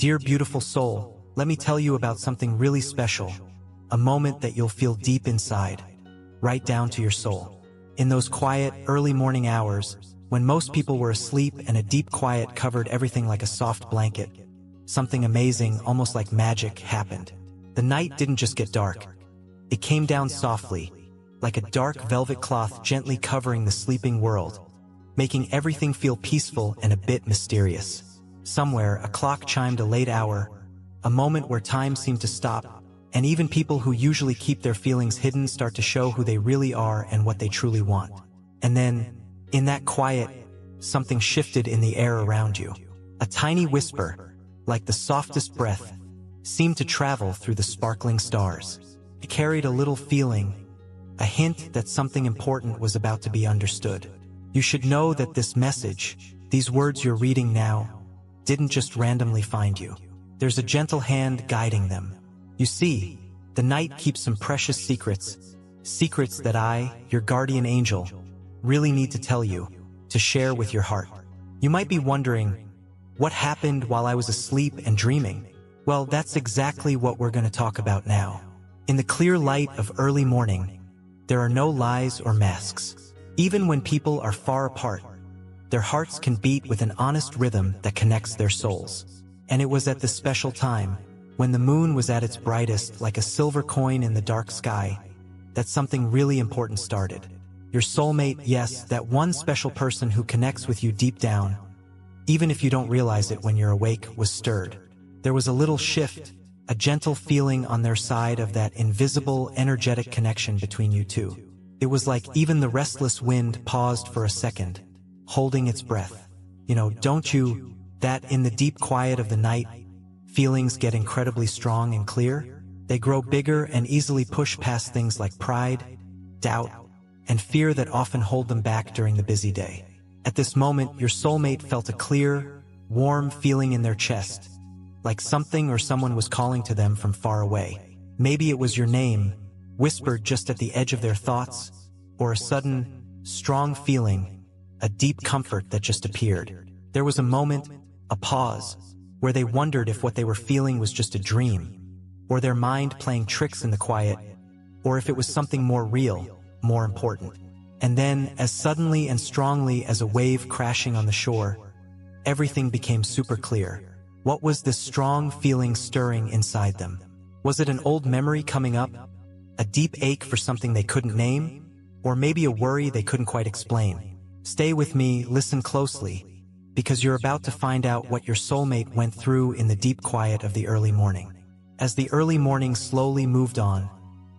Dear beautiful soul, let me tell you about something really special, a moment that you'll feel deep inside, right down to your soul. In those quiet, early morning hours, when most people were asleep and a deep quiet covered everything like a soft blanket, something amazing, almost like magic, happened. The night didn't just get dark. It came down softly, like a dark velvet cloth gently covering the sleeping world, making everything feel peaceful and a bit mysterious. Somewhere, a clock chimed a late hour, a moment where time seemed to stop, and even people who usually keep their feelings hidden start to show who they really are and what they truly want. And then, in that quiet, something shifted in the air around you. A tiny whisper, like the softest breath, seemed to travel through the sparkling stars. It carried a little feeling, a hint that something important was about to be understood. You should know that this message, these words you're reading now, didn't just randomly find you. There's a gentle hand guiding them. You see, the night keeps some precious secrets, secrets that I, your guardian angel, really need to tell you, to share with your heart. You might be wondering, what happened while I was asleep and dreaming? Well, that's exactly what we're going to talk about now. In the clear light of early morning, there are no lies or masks. Even when people are far apart, their hearts can beat with an honest rhythm that connects their souls. And it was at this special time, when the moon was at its brightest like a silver coin in the dark sky, that something really important started. Your soulmate, yes, that one special person who connects with you deep down, even if you don't realize it when you're awake, was stirred. There was a little shift, a gentle feeling on their side of that invisible, energetic connection between you two. It was like even the restless wind paused for a second, holding its breath. You know, don't you, that in the deep quiet of the night, feelings get incredibly strong and clear? They grow bigger and easily push past things like pride, doubt, and fear that often hold them back during the busy day. At this moment, your soulmate felt a clear, warm feeling in their chest, like something or someone was calling to them from far away. Maybe it was your name, whispered just at the edge of their thoughts, or a sudden, strong feeling, a deep comfort that just appeared. There was a moment, a pause, where they wondered if what they were feeling was just a dream, or their mind playing tricks in the quiet, or if it was something more real, more important. And then, as suddenly and strongly as a wave crashing on the shore, everything became super clear. What was this strong feeling stirring inside them? Was it an old memory coming up? A deep ache for something they couldn't name? Or maybe a worry they couldn't quite explain? Stay with me, listen closely, because you're about to find out what your soulmate went through in the deep quiet of the early morning. As the early morning slowly moved on,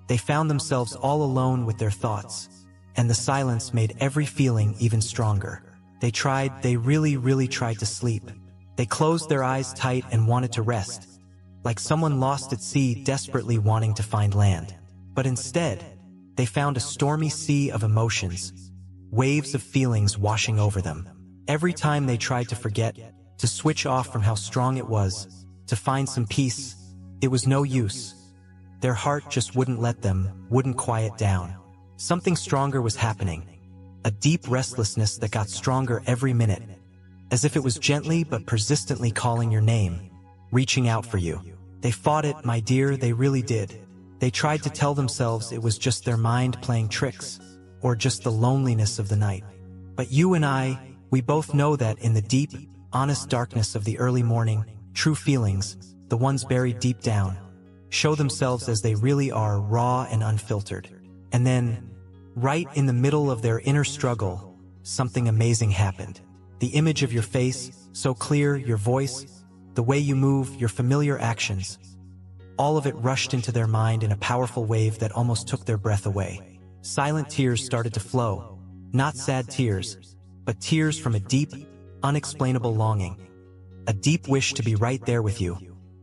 they found themselves all alone with their thoughts, and the silence made every feeling even stronger. They really tried to sleep. They closed their eyes tight and wanted to rest, like someone lost at sea desperately wanting to find land. But instead, they found a stormy sea of emotions, waves of feelings washing over them. Every time they tried to forget, to switch off from how strong it was, to find some peace, it was no use. Their heart just wouldn't let them, wouldn't quiet down. Something stronger was happening, a deep restlessness that got stronger every minute, as if it was gently but persistently calling your name, reaching out for you. They fought it, my dear, they really did. They tried to tell themselves it was just their mind playing tricks, or just the loneliness of the night. But you and I, we both know that in the deep, honest darkness of the early morning, true feelings, the ones buried deep down, show themselves as they really are, raw and unfiltered. And then, right in the middle of their inner struggle, something amazing happened. The image of your face, so clear, your voice, the way you move, your familiar actions, all of it rushed into their mind in a powerful wave that almost took their breath away. Silent tears started to flow, not sad tears, but tears from a deep, unexplainable longing, a deep wish to be right there with you,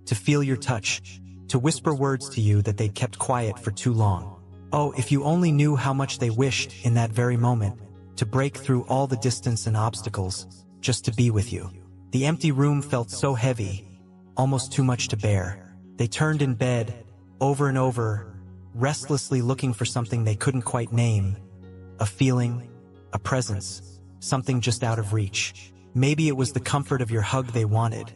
to feel your touch, to whisper words to you that they'd kept quiet for too long. Oh, if you only knew how much they wished in that very moment to break through all the distance and obstacles, just to be with you. The empty room felt so heavy, almost too much to bear. They turned in bed, over and over, restlessly looking for something they couldn't quite name, a feeling, a presence, something just out of reach. Maybe it was the comfort of your hug they wanted,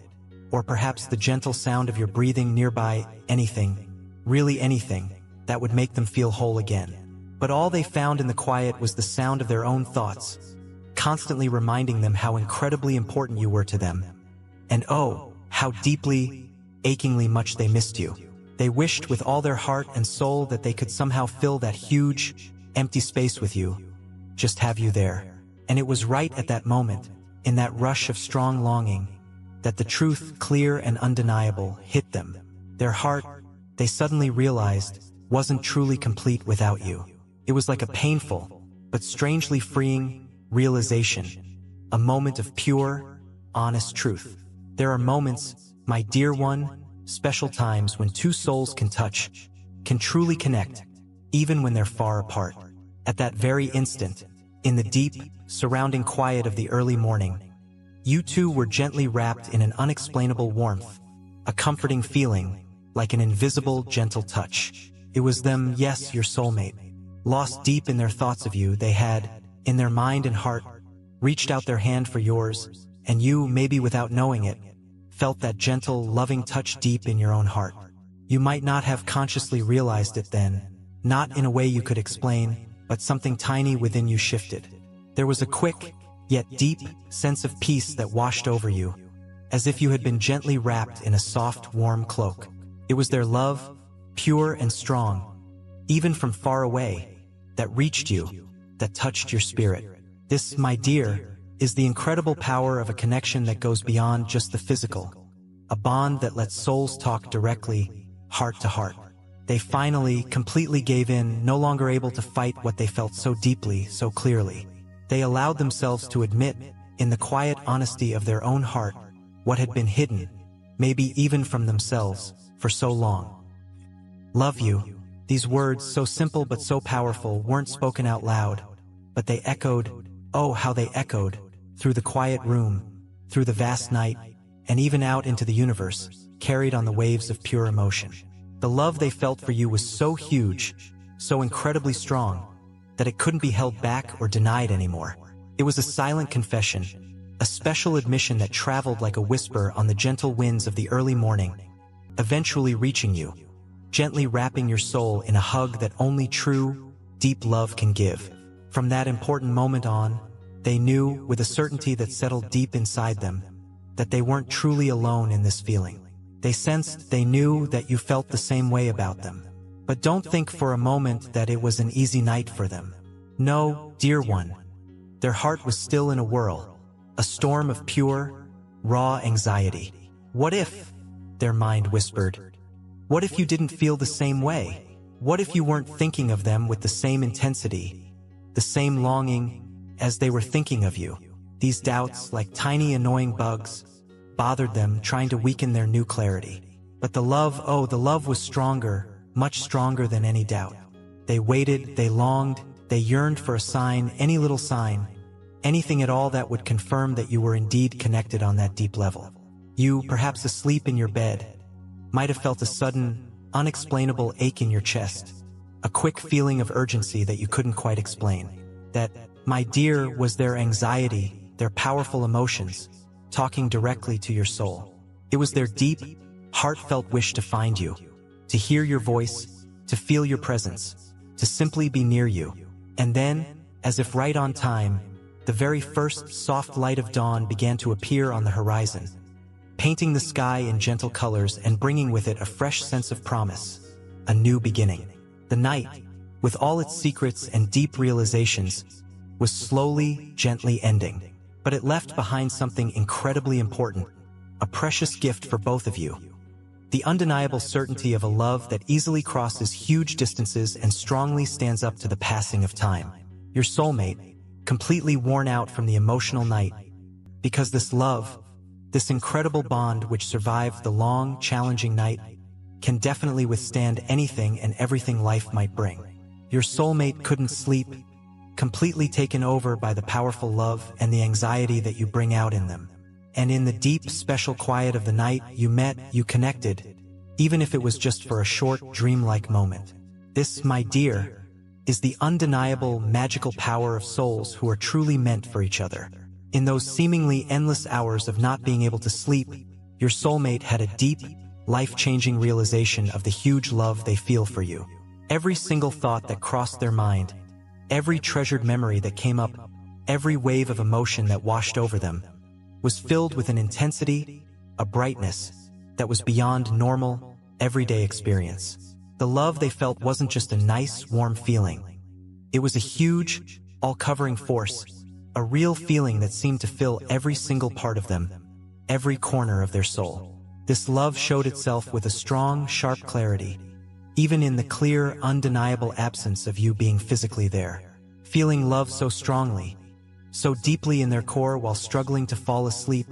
or perhaps the gentle sound of your breathing nearby, anything, really anything, that would make them feel whole again. But all they found in the quiet was the sound of their own thoughts, constantly reminding them how incredibly important you were to them. And oh, how deeply, achingly much they missed you. They wished with all their heart and soul that they could somehow fill that huge, empty space with you, just have you there. And it was right at that moment, in that rush of strong longing, that the truth, clear and undeniable, hit them. Their heart, they suddenly realized, wasn't truly complete without you. It was like a painful, but strangely freeing, realization. A moment of pure, honest truth. There are moments, my dear one, special times when two souls can touch, can truly connect, even when they're far apart. At that very instant, in the deep, surrounding quiet of the early morning, you two were gently wrapped in an unexplainable warmth, a comforting feeling, like an invisible, gentle touch. It was them, yes, your soulmate. Lost deep in their thoughts of you, they had, in their mind and heart, reached out their hand for yours, and you, maybe without knowing it, felt that gentle, loving touch deep in your own heart. You might not have consciously realized it then, not in a way you could explain, but something tiny within you shifted. There was a quick, yet deep, sense of peace that washed over you, as if you had been gently wrapped in a soft, warm cloak. It was their love, pure and strong, even from far away, that reached you, that touched your spirit. This, my dear, is the incredible power of a connection that goes beyond just the physical, a bond that lets souls talk directly, heart to heart. They finally, completely gave in, no longer able to fight what they felt so deeply, so clearly. They allowed themselves to admit, in the quiet honesty of their own heart, what had been hidden, maybe even from themselves, for so long. Love you. These words, so simple but so powerful, weren't spoken out loud, but they echoed, oh how they echoed, through the quiet room, through the vast night, and even out into the universe, carried on the waves of pure emotion. The love they felt for you was so huge, so incredibly strong, that it couldn't be held back or denied anymore. It was a silent confession, a special admission that traveled like a whisper on the gentle winds of the early morning, eventually reaching you, gently wrapping your soul in a hug that only true, deep love can give. From that important moment on, they knew, with a certainty that settled deep inside them, that they weren't truly alone in this feeling. They sensed, they knew that you felt the same way about them. But don't think for a moment that it was an easy night for them. No, dear one. Their heart was still in a whirl, a storm of pure, raw anxiety. What if, their mind whispered, what if you didn't feel the same way? What if you weren't thinking of them with the same intensity, the same longing, as they were thinking of you? These doubts, like tiny annoying bugs, bothered them, trying to weaken their new clarity. But the love, oh, the love was stronger, much stronger than any doubt. They waited, they longed, they yearned for a sign, any little sign, anything at all that would confirm that you were indeed connected on that deep level. You, perhaps asleep in your bed, might have felt a sudden, unexplainable ache in your chest, a quick feeling of urgency that you couldn't quite explain. That, my dear, was their anxiety, their powerful emotions, talking directly to your soul. It was their deep, heartfelt wish to find you, to hear your voice, to feel your presence, to simply be near you. And then, as if right on time, the very first soft light of dawn began to appear on the horizon, painting the sky in gentle colors and bringing with it a fresh sense of promise, a new beginning. The night, with all its secrets and deep realizations, was slowly, gently ending. But it left behind something incredibly important, a precious gift for both of you. The undeniable certainty of a love that easily crosses huge distances and strongly stands up to the passing of time. Your soulmate, completely worn out from the emotional night, because this love, this incredible bond which survived the long, challenging night, can definitely withstand anything and everything life might bring. Your soulmate couldn't sleep, completely taken over by the powerful love and the anxiety that you bring out in them. And in the deep, special quiet of the night, you met, you connected, even if it was just for a short, dreamlike moment. This, my dear, is the undeniable, magical power of souls who are truly meant for each other. In those seemingly endless hours of not being able to sleep, Your soulmate had a deep, life-changing realization of the huge love they feel for you. Every single thought that crossed their mind, every treasured memory that came up, every wave of emotion that washed over them, was filled with an intensity, a brightness, that was beyond normal, everyday experience. The love they felt wasn't just a nice, warm feeling. It was a huge, all-covering force, a real feeling that seemed to fill every single part of them, every corner of their soul. This love showed itself with a strong, sharp clarity, even in the clear, undeniable absence of you being physically there. Feeling love so strongly, so deeply in their core while struggling to fall asleep,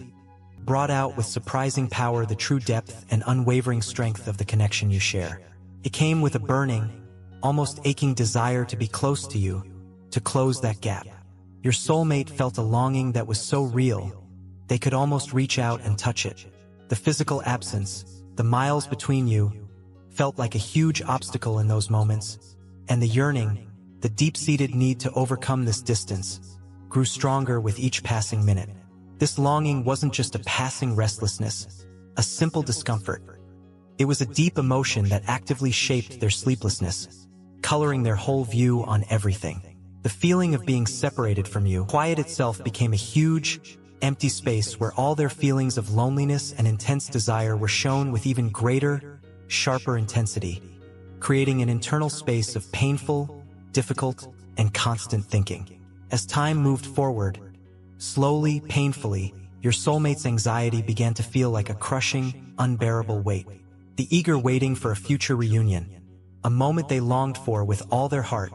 brought out with surprising power the true depth and unwavering strength of the connection you share. It came with a burning, almost aching desire to be close to you, to close that gap. Your soulmate felt a longing that was so real, they could almost reach out and touch it. The physical absence, the miles between you, felt like a huge obstacle in those moments, and the yearning, the deep-seated need to overcome this distance, grew stronger with each passing minute. This longing wasn't just a passing restlessness, a simple discomfort. It was a deep emotion that actively shaped their sleeplessness, coloring their whole view on everything. The feeling of being separated from you, quiet itself became a huge, empty space where all their feelings of loneliness and intense desire were shown with even greater, sharper intensity, creating an internal space of painful, difficult, and constant thinking. As time moved forward, slowly, painfully, your soulmate's anxiety began to feel like a crushing, unbearable weight. The eager waiting for a future reunion, a moment they longed for with all their heart,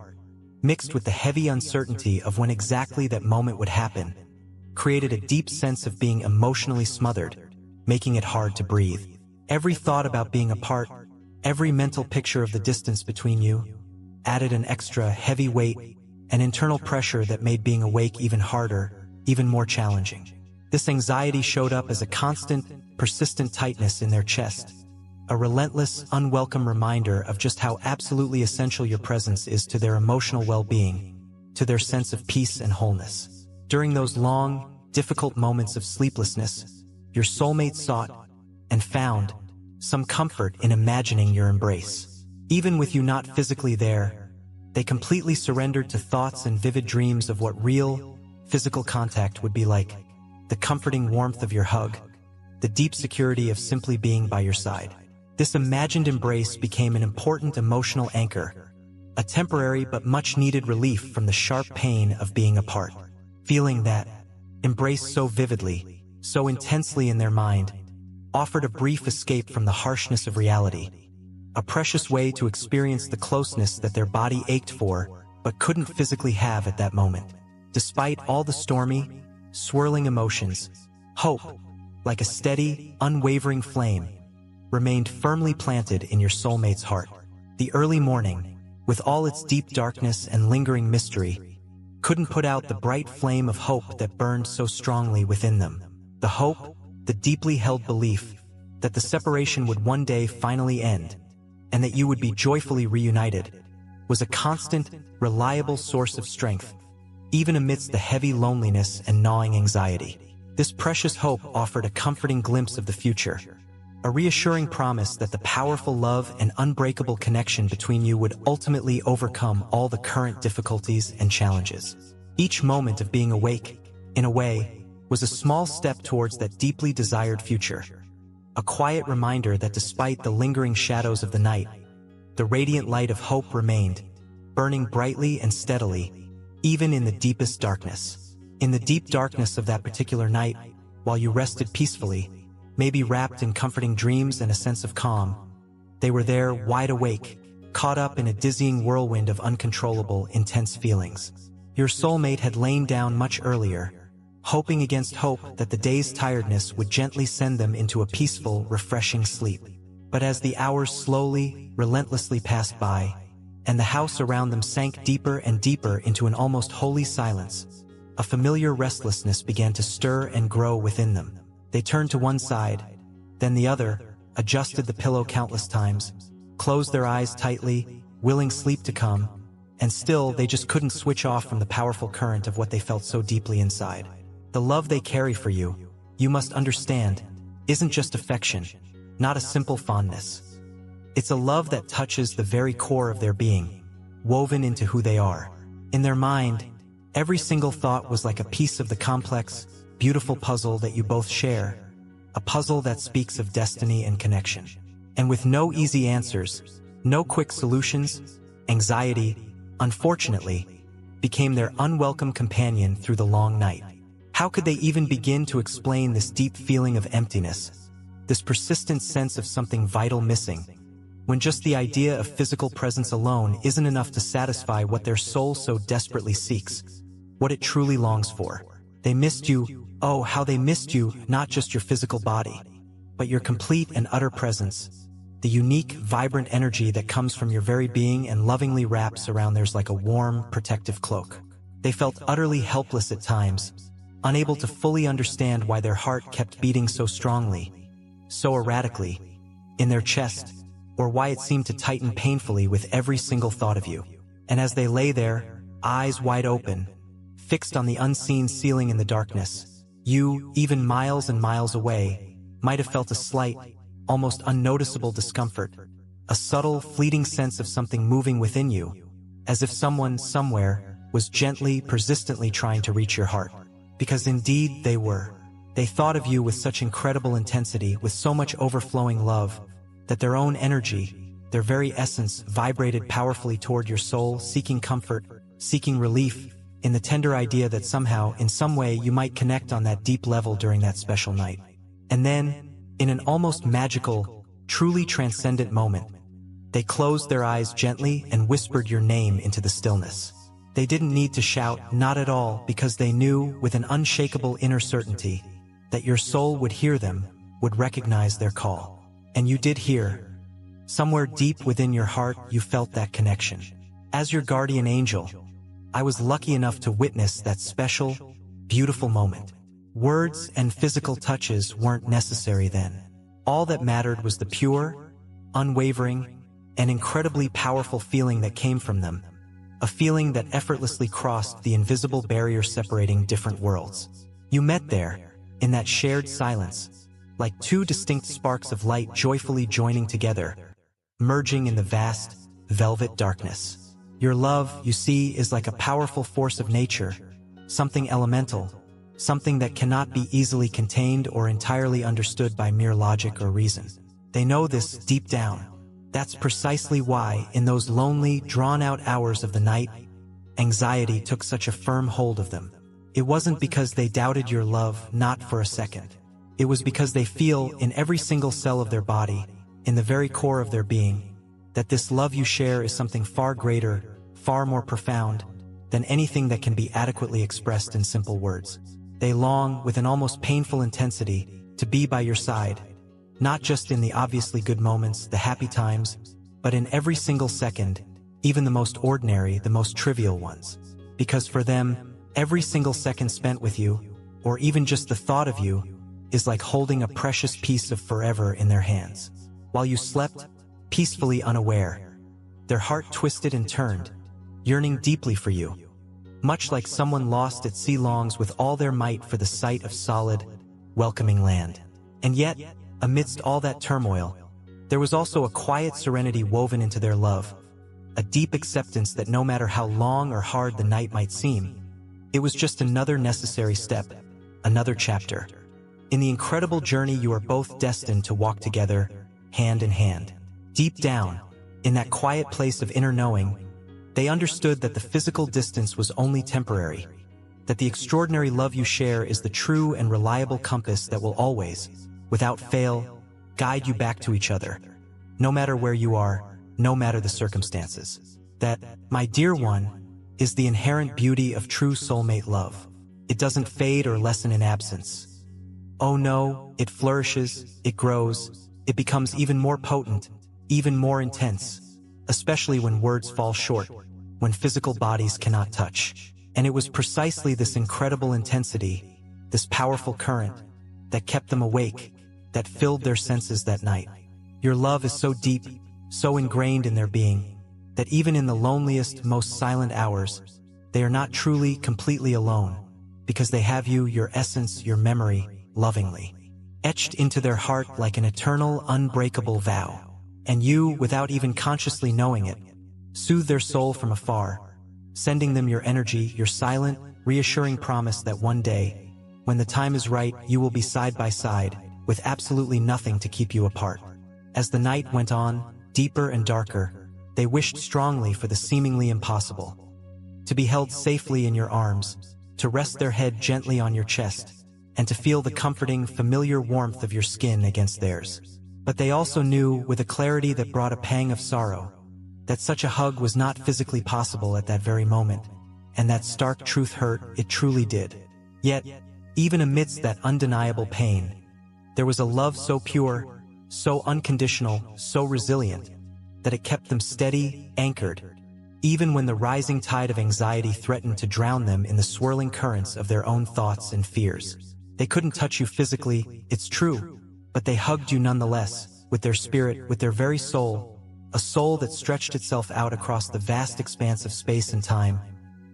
mixed with the heavy uncertainty of when exactly that moment would happen, created a deep sense of being emotionally smothered, making it hard to breathe. Every thought about being apart, every mental picture of the distance between you, added an extra heavy weight, an internal pressure that made being awake even harder, even more challenging. This anxiety showed up as a constant, persistent tightness in their chest, a relentless, unwelcome reminder of just how absolutely essential your presence is to their emotional well-being, to their sense of peace and wholeness. During those long, difficult moments of sleeplessness, your soulmate sought and found some comfort in imagining your embrace. Even with you not physically there, they completely surrendered to thoughts and vivid dreams of what real, physical contact would be like, the comforting warmth of your hug, the deep security of simply being by your side. This imagined embrace became an important emotional anchor, a temporary but much-needed relief from the sharp pain of being apart. Feeling that, embraced so vividly, so intensely in their mind, offered a brief escape from the harshness of reality, a precious way to experience the closeness that their body ached for but couldn't physically have at that moment. Despite all the stormy, swirling emotions, hope, like a steady, unwavering flame, remained firmly planted in your soulmate's heart. The early morning, with all its deep darkness and lingering mystery, couldn't put out the bright flame of hope that burned so strongly within them. The hope, the deeply held belief, that the separation would one day finally end, and that you would be joyfully reunited, was a constant, reliable source of strength, even amidst the heavy loneliness and gnawing anxiety. This precious hope offered a comforting glimpse of the future, a reassuring promise that the powerful love and unbreakable connection between you would ultimately overcome all the current difficulties and challenges. Each moment of being awake, in a way, was a small step towards that deeply desired future, a quiet reminder that despite the lingering shadows of the night, the radiant light of hope remained, burning brightly and steadily, even in the deepest darkness. In the deep darkness of that particular night, while you rested peacefully, maybe wrapped in comforting dreams and a sense of calm, they were there, wide awake, caught up in a dizzying whirlwind of uncontrollable, intense feelings. Your soulmate had lain down much earlier, hoping against hope that the day's tiredness would gently send them into a peaceful, refreshing sleep. But as the hours slowly, relentlessly passed by, and the house around them sank deeper and deeper into an almost holy silence, a familiar restlessness began to stir and grow within them. They turned to one side, then the other, adjusted the pillow countless times, closed their eyes tightly, willing sleep to come, and still they just couldn't switch off from the powerful current of what they felt so deeply inside. The love they carry for you, you must understand, isn't just affection, not a simple fondness. It's a love that touches the very core of their being, woven into who they are. In their mind, every single thought was like a piece of the complex, beautiful puzzle that you both share, a puzzle that speaks of destiny and connection. And with no easy answers, no quick solutions, anxiety, unfortunately, became their unwelcome companion through the long night. How could they even begin to explain this deep feeling of emptiness, this persistent sense of something vital missing, when just the idea of physical presence alone isn't enough to satisfy what their soul so desperately seeks, what it truly longs for? They missed you, oh, how they missed you, not just your physical body, but your complete and utter presence, the unique, vibrant energy that comes from your very being and lovingly wraps around theirs like a warm, protective cloak. They felt utterly helpless at times, unable to fully understand why their heart kept beating so strongly, so erratically, in their chest, or why it seemed to tighten painfully with every single thought of you. And as they lay there, eyes wide open, fixed on the unseen ceiling in the darkness, you, even miles and miles away, might have felt a slight, almost unnoticeable discomfort, a subtle, fleeting sense of something moving within you, as if someone, somewhere, was gently, persistently trying to reach your heart. Because indeed they were. They thought of you with such incredible intensity, with so much overflowing love, that their own energy, their very essence, vibrated powerfully toward your soul, seeking comfort, seeking relief, in the tender idea that somehow, in some way, you might connect on that deep level during that special night. And then, in an almost magical, truly transcendent moment, they closed their eyes gently and whispered your name into the stillness. They didn't need to shout, not at all, because they knew, with an unshakable inner certainty, that your soul would hear them, would recognize their call. And you did hear. Somewhere deep within your heart, you felt that connection. As your guardian angel, I was lucky enough to witness that special, beautiful moment. Words and physical touches weren't necessary then. All that mattered was the pure, unwavering, and incredibly powerful feeling that came from them. A feeling that effortlessly crossed the invisible barrier separating different worlds. You met there, in that shared silence, like two distinct sparks of light joyfully joining together, merging in the vast, velvet darkness. Your love, you see, is like a powerful force of nature, something elemental, something that cannot be easily contained or entirely understood by mere logic or reason. They know this deep down. That's precisely why, in those lonely, drawn-out hours of the night, anxiety took such a firm hold of them. It wasn't because they doubted your love, not for a second. It was because they feel, in every single cell of their body, in the very core of their being, that this love you share is something far greater, far more profound, than anything that can be adequately expressed in simple words. They long, with an almost painful intensity, to be by your side, not just in the obviously good moments, the happy times, but in every single second, even the most ordinary, the most trivial ones. Because for them, every single second spent with you, or even just the thought of you, is like holding a precious piece of forever in their hands. While you slept, peacefully unaware, their heart twisted and turned, yearning deeply for you, much like someone lost at sea longs with all their might for the sight of solid, welcoming land. And yet, amidst all that turmoil, there was also a quiet serenity woven into their love, a deep acceptance that no matter how long or hard the night might seem, it was just another necessary step, another chapter. In the incredible journey you are both destined to walk together, hand in hand. Deep down, in that quiet place of inner knowing, they understood that the physical distance was only temporary, that the extraordinary love you share is the true and reliable compass that will always, without fail, guide you back to each other, no matter where you are, no matter the circumstances. That, my dear one, is the inherent beauty of true soulmate love. It doesn't fade or lessen in absence. Oh no, it flourishes, it grows, it becomes even more potent, even more intense, especially when words fall short, when physical bodies cannot touch. And it was precisely this incredible intensity, this powerful current, that kept them awake, that filled their senses that night. Your love is so deep, so ingrained in their being, that even in the loneliest, most silent hours, they are not truly, completely alone, because they have you, your essence, your memory, lovingly. etched into their heart like an eternal, unbreakable vow. And you, without even consciously knowing it, soothe their soul from afar, sending them your energy, your silent, reassuring promise that one day, when the time is right, you will be side by side, with absolutely nothing to keep you apart. As the night went on, deeper and darker, they wished strongly for the seemingly impossible. To be held safely in your arms, to rest their head gently on your chest, and to feel the comforting, familiar warmth of your skin against theirs. But they also knew, with a clarity that brought a pang of sorrow, that such a hug was not physically possible at that very moment, and that stark truth hurt, it truly did. Yet, even amidst that undeniable pain, there was a love so pure, so unconditional, so resilient, that it kept them steady, anchored, even when the rising tide of anxiety threatened to drown them in the swirling currents of their own thoughts and fears. They couldn't touch you physically, it's true, but they hugged you nonetheless, with their spirit, with their very soul, a soul that stretched itself out across the vast expanse of space and time,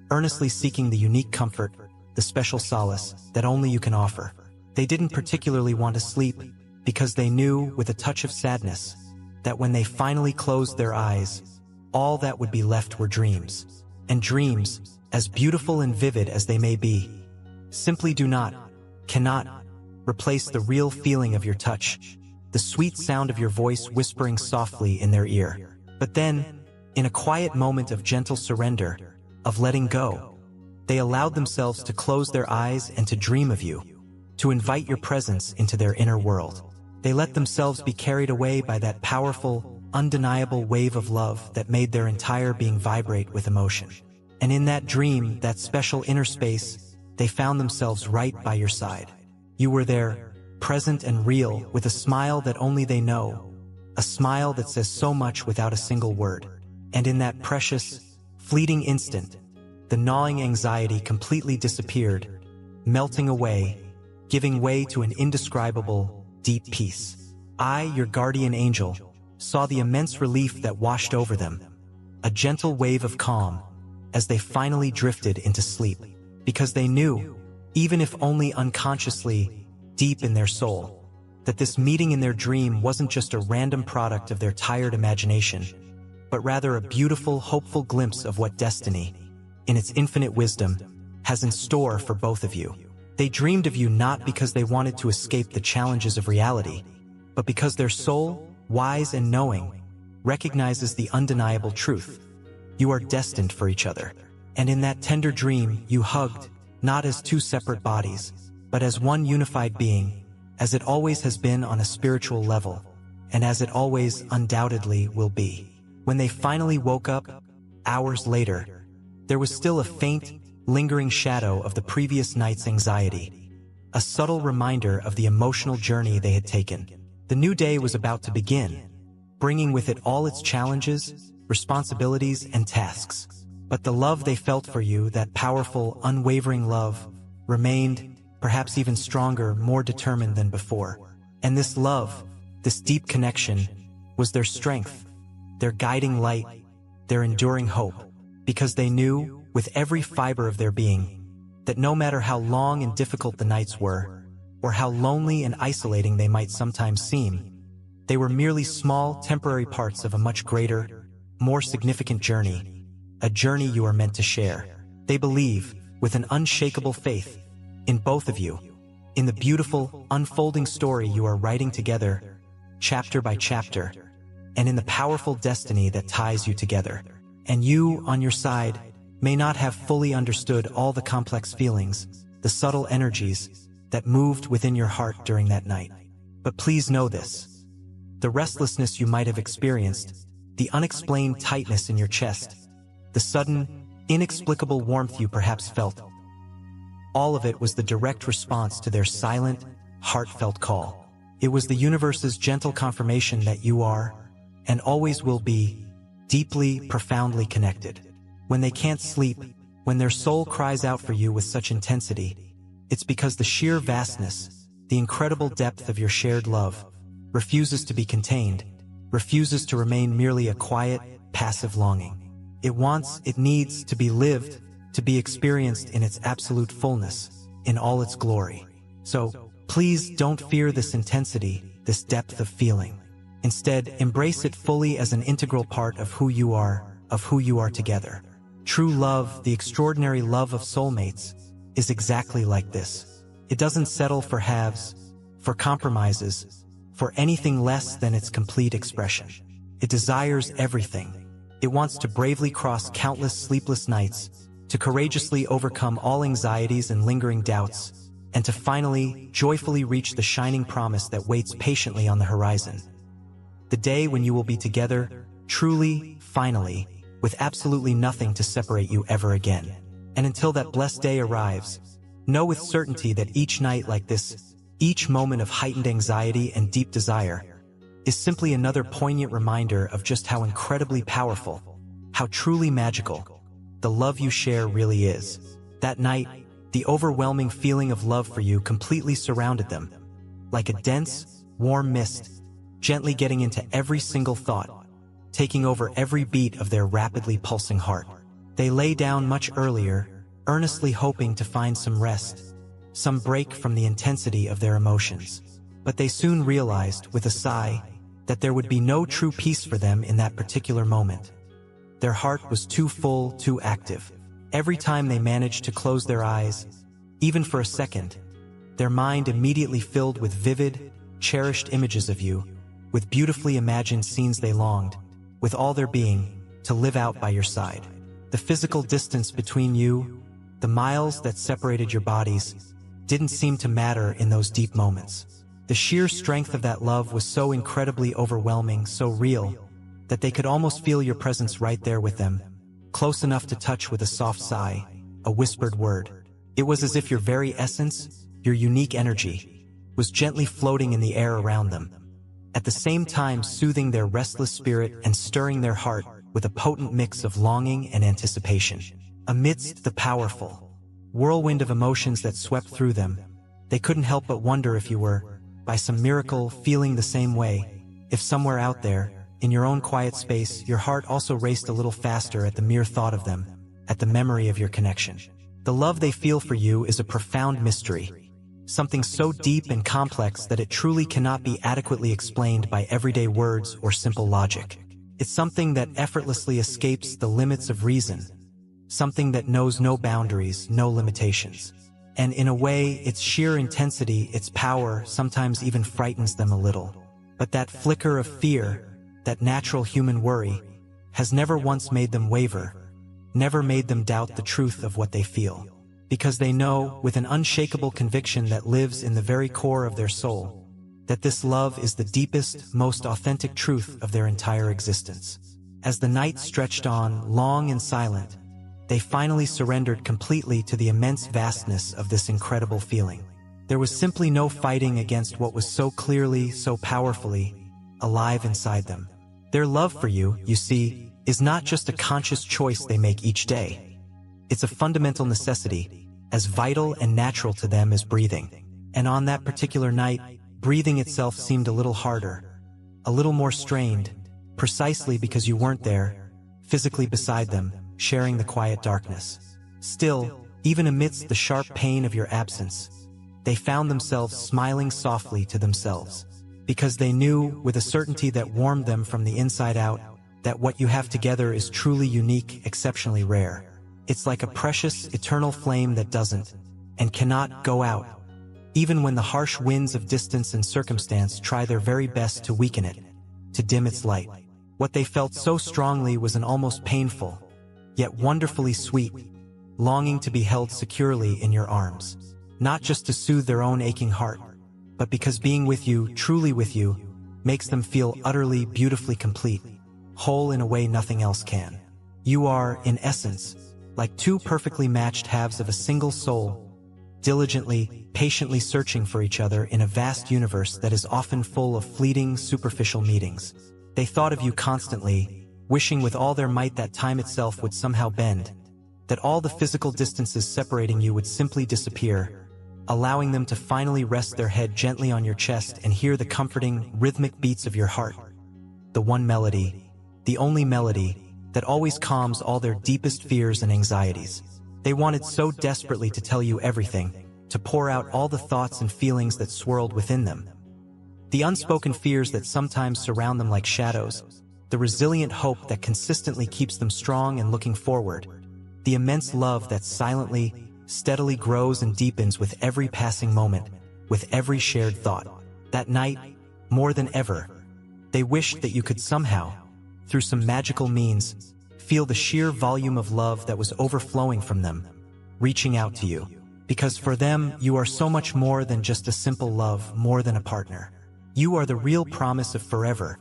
earnestly seeking the unique comfort, the special solace that only you can offer. They didn't particularly want to sleep, because they knew, with a touch of sadness, that when they finally closed their eyes, all that would be left were dreams. And dreams, as beautiful and vivid as they may be, simply cannot replace the real feeling of your touch, the sweet sound of your voice whispering softly in their ear. But then, in a quiet moment of gentle surrender, of letting go, they allowed themselves to close their eyes and to dream of you, to invite your presence into their inner world. They let themselves be carried away by that powerful, undeniable wave of love that made their entire being vibrate with emotion. And in that dream, that special inner space, they found themselves right by your side. You were there, present and real, with a smile that only they know, a smile that says so much without a single word. And in that precious, fleeting instant, the gnawing anxiety completely disappeared, melting away, giving way to an indescribable, deep peace. I, your guardian angel, saw the immense relief that washed over them, a gentle wave of calm, as they finally drifted into sleep, because they knew, even if only unconsciously, deep in their soul, that this meeting in their dream wasn't just a random product of their tired imagination, but rather a beautiful, hopeful glimpse of what destiny, in its infinite wisdom, has in store for both of you. They dreamed of you not because they wanted to escape the challenges of reality, but because their soul, wise and knowing, recognizes the undeniable truth. You are destined for each other. And in that tender dream, you hugged, not as two separate bodies, but as one unified being, as it always has been on a spiritual level, and as it always undoubtedly will be. When they finally woke up, hours later, there was still a faint, lingering shadow of the previous night's anxiety, a subtle reminder of the emotional journey they had taken. The new day was about to begin, bringing with it all its challenges, responsibilities, and tasks. But the love they felt for you, that powerful, unwavering love, remained, perhaps even stronger, more determined than before. And this love, this deep connection, was their strength, their guiding light, their enduring hope, because they knew, with every fiber of their being, that no matter how long and difficult the nights were, or how lonely and isolating they might sometimes seem, they were merely small, temporary parts of a much greater, more significant journey, a journey you are meant to share. They believe, with an unshakable faith, in both of you, in the beautiful, unfolding story you are writing together, chapter by chapter, and in the powerful destiny that ties you together. And you, on your side, may not have fully understood all the complex feelings, the subtle energies, that moved within your heart during that night. But please know this. The restlessness you might have experienced, the unexplained tightness in your chest, the sudden, inexplicable warmth you perhaps felt, all of it was the direct response to their silent, heartfelt call. It was the universe's gentle confirmation that you are, and always will be, deeply, profoundly connected. When they can't sleep, when their soul cries out for you with such intensity, it's because the sheer vastness, the incredible depth of your shared love, refuses to be contained, refuses to remain merely a quiet, passive longing. It needs to be lived, to be experienced in its absolute fullness, in all its glory. So, Please don't fear this intensity, this depth of feeling. Instead, embrace it fully as an integral part of who you are together. True love, the extraordinary love of soulmates, is exactly like this. It doesn't settle for halves, for compromises, for anything less than its complete expression. It desires everything. It wants to bravely cross countless sleepless nights, to courageously overcome all anxieties and lingering doubts, and to finally, joyfully reach the shining promise that waits patiently on the horizon. The day when you will be together, truly, finally, with absolutely nothing to separate you ever again. And until that blessed day arrives, know with certainty that each night like this, each moment of heightened anxiety and deep desire, is simply another poignant reminder of just how incredibly powerful, how truly magical, the love you share really is. That night, the overwhelming feeling of love for you completely surrounded them, like a dense, warm mist, gently getting into every single thought, taking over every beat of their rapidly pulsing heart. They lay down much earlier, earnestly hoping to find some rest, some break from the intensity of their emotions. But they soon realized, with a sigh, that there would be no true peace for them in that particular moment. Their heart was too full, too active. Every time they managed to close their eyes, even for a second, their mind immediately filled with vivid, cherished images of you, with beautifully imagined scenes they longed, with all their being, to live out by your side. The physical distance between you, the miles that separated your bodies, didn't seem to matter in those deep moments. The sheer strength of that love was so incredibly overwhelming, so real, that they could almost feel your presence right there with them, close enough to touch with a soft sigh, a whispered word. It was as if your very essence, your unique energy, was gently floating in the air around them, at the same time soothing their restless spirit and stirring their heart with a potent mix of longing and anticipation. Amidst the powerful whirlwind of emotions that swept through them, they couldn't help but wonder if you were, by some miracle, feeling the same way, if somewhere out there, in your own quiet space, your heart also raced a little faster at the mere thought of them, at the memory of your connection. The love they feel for you is a profound mystery, something so deep and complex that it truly cannot be adequately explained by everyday words or simple logic. It's something that effortlessly escapes the limits of reason, something that knows no boundaries, no limitations. And in a way, its sheer intensity, its power, sometimes even frightens them a little. But that flicker of fear, that natural human worry, has never once made them waver, never made them doubt the truth of what they feel. Because they know, with an unshakable conviction that lives in the very core of their soul, that this love is the deepest, most authentic truth of their entire existence. As the night stretched on, long and silent, they finally surrendered completely to the immense vastness of this incredible feeling. There was simply no fighting against what was so clearly, so powerfully, alive inside them. Their love for you, you see, is not just a conscious choice they make each day. It's a fundamental necessity, as vital and natural to them as breathing. And on that particular night, breathing itself seemed a little harder, a little more strained, precisely because you weren't there, physically beside them, sharing the quiet darkness. Still, even amidst the sharp pain of your absence, they found themselves smiling softly to themselves, because they knew, with a certainty that warmed them from the inside out, that what you have together is truly unique, exceptionally rare. It's like a precious, eternal flame that doesn't, and cannot go out, even when the harsh winds of distance and circumstance try their very best to weaken it, to dim its light. What they felt so strongly was an almost painful, yet wonderfully sweet, longing to be held securely in your arms, not just to soothe their own aching heart, but because being with you, truly with you, makes them feel utterly, beautifully complete, whole in a way nothing else can. You are, in essence, like two perfectly matched halves of a single soul, diligently, patiently searching for each other in a vast universe that is often full of fleeting, superficial meetings. They thought of you constantly, wishing with all their might that time itself would somehow bend, that all the physical distances separating you would simply disappear, allowing them to finally rest their head gently on your chest and hear the comforting, rhythmic beats of your heart. The one melody, the only melody, that always calms all their deepest fears and anxieties. They wanted so desperately to tell you everything, to pour out all the thoughts and feelings that swirled within them. The unspoken fears that sometimes surround them like shadows, the resilient hope that consistently keeps them strong and looking forward, the immense love that silently, steadily grows and deepens with every passing moment, with every shared thought. That night, more than ever, they wished that you could somehow, through some magical means, feel the sheer volume of love that was overflowing from them, reaching out to you. Because for them, you are so much more than just a simple love, more than a partner. You are the real promise of forever,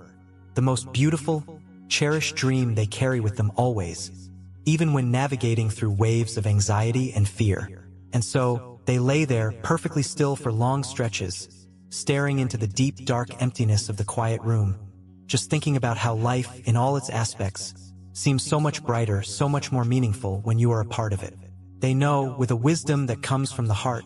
the most beautiful, cherished dream they carry with them always, even when navigating through waves of anxiety and fear. And so, they lay there perfectly still for long stretches, staring into the deep, dark emptiness of the quiet room, just thinking about how life, in all its aspects, seems so much brighter, so much more meaningful when you are a part of it. They know, with a wisdom that comes from the heart,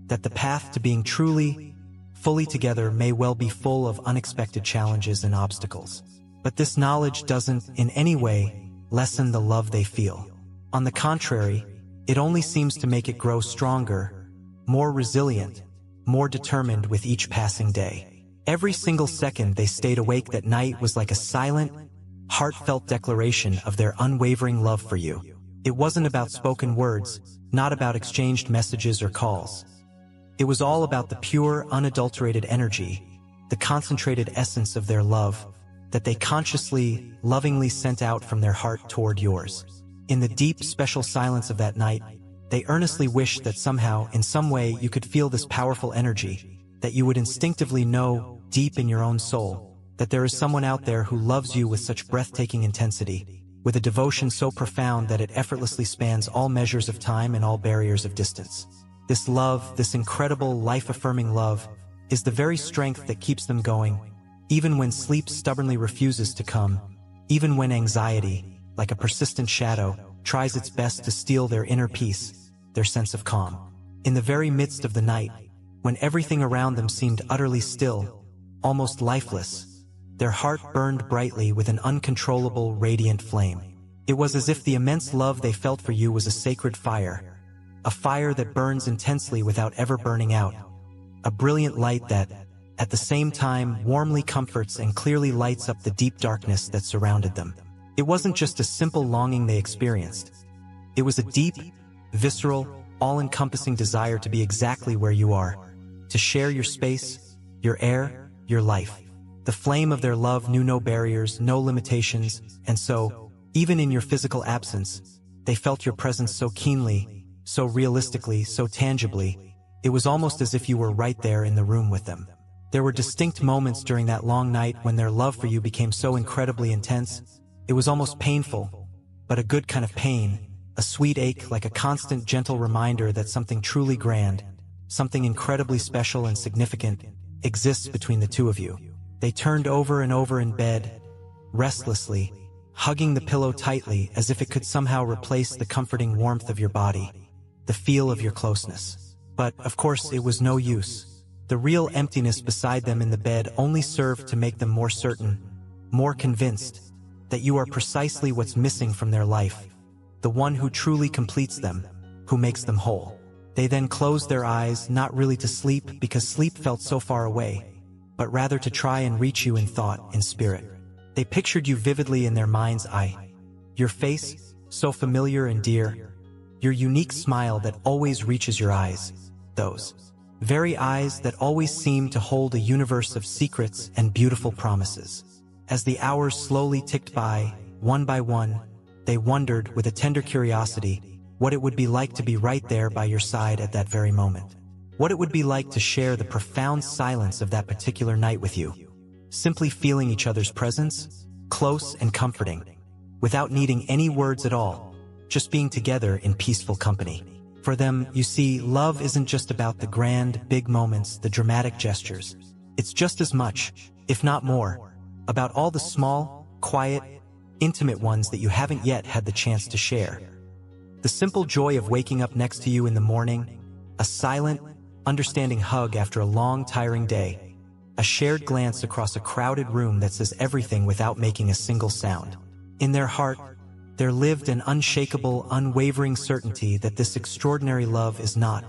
that the path to being truly, fully together may well be full of unexpected challenges and obstacles. But this knowledge doesn't, in any way, lessen the love they feel. On the contrary, it only seems to make it grow stronger, more resilient, more determined with each passing day. Every single second they stayed awake that night was like a silent, heartfelt declaration of their unwavering love for you. It wasn't about spoken words, not about exchanged messages or calls. It was all about the pure, unadulterated energy, the concentrated essence of their love, that they consciously, lovingly sent out from their heart toward yours. In the deep, special silence of that night, they earnestly wished that somehow, in some way, you could feel this powerful energy, that you would instinctively know, deep in your own soul, that there is someone out there who loves you with such breathtaking intensity, with a devotion so profound that it effortlessly spans all measures of time and all barriers of distance. This love, this incredible, life-affirming love, is the very strength that keeps them going, even when sleep stubbornly refuses to come, even when anxiety, like a persistent shadow, tries its best to steal their inner peace, their sense of calm. In the very midst of the night, when everything around them seemed utterly still, almost lifeless, their heart burned brightly with an uncontrollable, radiant flame. It was as if the immense love they felt for you was a sacred fire, a fire that burns intensely without ever burning out, a brilliant light that, at the same time, warmly comforts and clearly lights up the deep darkness that surrounded them. It wasn't just a simple longing they experienced. It was a deep, visceral, all-encompassing desire to be exactly where you are, to share your space, your air, your life. The flame of their love knew no barriers, no limitations, and so, even in your physical absence, they felt your presence so keenly, so realistically, so tangibly. It was almost as if you were right there in the room with them. There were distinct moments during that long night when their love for you became so incredibly intense, it was almost painful, but a good kind of pain, a sweet ache like a constant gentle reminder that something truly grand, something incredibly special and significant, exists between the two of you. They turned over and over in bed, restlessly, hugging the pillow tightly as if it could somehow replace the comforting warmth of your body, the feel of your closeness. But, of course, it was no use. The real emptiness beside them in the bed only served to make them more certain, more convinced, that you are precisely what's missing from their life, the one who truly completes them, who makes them whole. They then closed their eyes, not really to sleep because sleep felt so far away, but rather to try and reach you in thought, in spirit. They pictured you vividly in their mind's eye. Your face, so familiar and dear, your unique smile that always reaches your eyes, those very eyes that always seem to hold a universe of secrets and beautiful promises. As the hours slowly ticked by one, they wondered with a tender curiosity what it would be like to be right there by your side at that very moment. What it would be like to share the profound silence of that particular night with you, simply feeling each other's presence, close and comforting, without needing any words at all, just being together in peaceful company. For them, you see, love isn't just about the grand, big moments, the dramatic gestures. It's just as much, if not more, about all the small, quiet, intimate ones that you haven't yet had the chance to share. The simple joy of waking up next to you in the morning, a silent, understanding hug after a long, tiring day, a shared glance across a crowded room that says everything without making a single sound. In their heart, there lived an unshakable, unwavering certainty that this extraordinary love is not,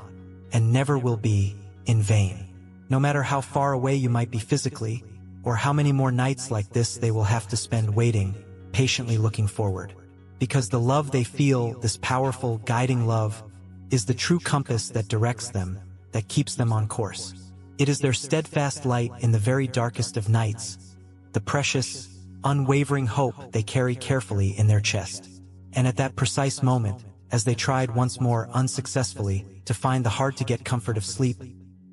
and never will be, in vain. No matter how far away you might be physically, or how many more nights like this they will have to spend waiting, patiently looking forward. Because the love they feel, this powerful, guiding love, is the true compass that directs them, that keeps them on course. It is their steadfast light in the very darkest of nights, the precious, unwavering hope they carry carefully in their chest. And at that precise moment, as they tried once more unsuccessfully to find the hard-to-get comfort of sleep,